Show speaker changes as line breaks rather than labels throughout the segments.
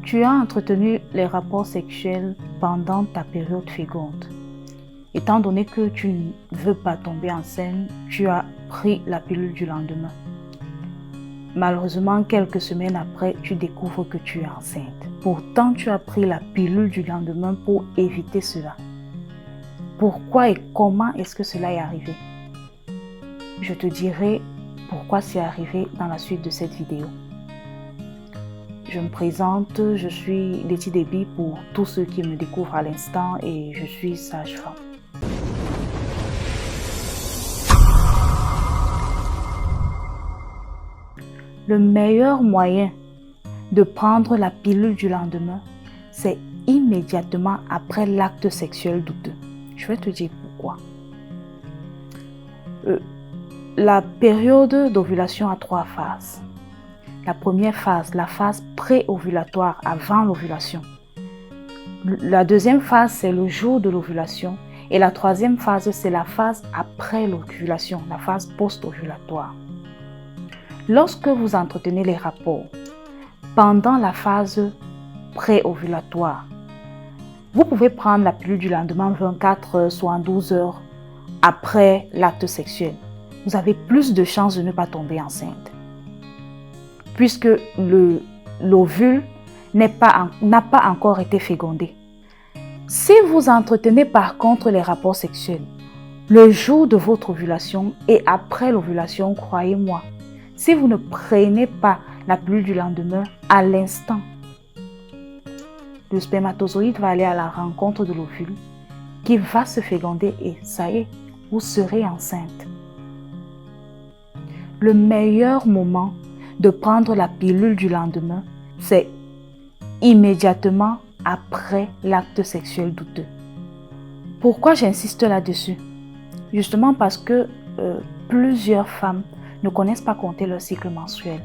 Tu as entretenu les rapports sexuels pendant ta période féconde. Étant donné que tu ne veux pas tomber enceinte, tu as pris la pilule du lendemain. Malheureusement, quelques semaines après, tu découvres que tu es enceinte. Pourtant, tu as pris la pilule du lendemain pour éviter cela. Pourquoi et comment est-ce que cela est arrivé? Je te dirai pourquoi c'est arrivé dans la suite de cette vidéo. Je me présente, je suis Letty Déby pour tous ceux qui me découvrent à l'instant et je suis sage-femme. Le meilleur moyen de prendre la pilule du lendemain, c'est immédiatement après l'acte sexuel douteux. Je vais te dire pourquoi. La période d'ovulation a 3 phases. La première phase, la phase pré-ovulatoire, avant l'ovulation. La deuxième phase, c'est le jour de l'ovulation. Et la troisième phase, c'est la phase après l'ovulation, la phase post-ovulatoire. Lorsque vous entretenez les rapports pendant la phase pré-ovulatoire, vous pouvez prendre la pilule du lendemain 24 heures, 72 heures après l'acte sexuel. Vous avez plus de chances de ne pas tomber enceinte, puisque l'ovule n'a pas encore été fécondé. Si vous entretenez par contre les rapports sexuels le jour de votre ovulation et après l'ovulation, croyez-moi, si vous ne prenez pas la pilule du lendemain à l'instant, le spermatozoïde va aller à la rencontre de l'ovule qui va se féconder et ça y est, vous serez enceinte. Le meilleur moment de prendre la pilule du lendemain, c'est immédiatement après l'acte sexuel douteux. Pourquoi j'insiste là-dessus? Justement parce que plusieurs femmes ne connaissent pas compter leur cycle menstruel.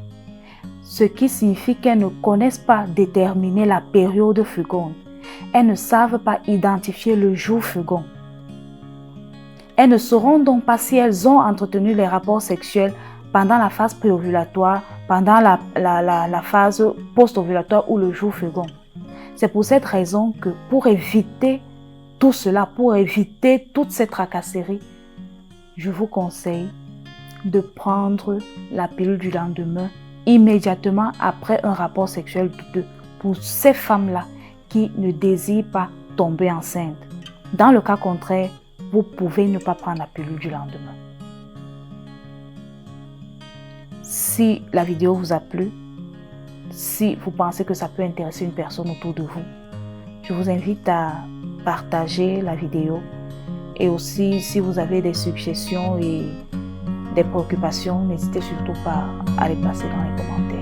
Ce qui signifie qu'elles ne connaissent pas déterminer la période féconde. Elles ne savent pas identifier le jour fécond. Elles ne sauront donc pas si elles ont entretenu les rapports sexuels pendant la phase préovulatoire, pendant la phase post-ovulatoire ou le jour fécond. C'est pour cette raison que pour éviter tout cela, pour éviter toute cette tracasserie, je vous conseille de prendre la pilule du lendemain immédiatement après un rapport sexuel douteux pour ces femmes-là qui ne désirent pas tomber enceinte. Dans le cas contraire, vous pouvez ne pas prendre la pilule du lendemain. Si la vidéo vous a plu, si vous pensez que ça peut intéresser une personne autour de vous, je vous invite à partager la vidéo et aussi si vous avez des suggestions et des préoccupations, n'hésitez surtout pas à les placer dans les commentaires.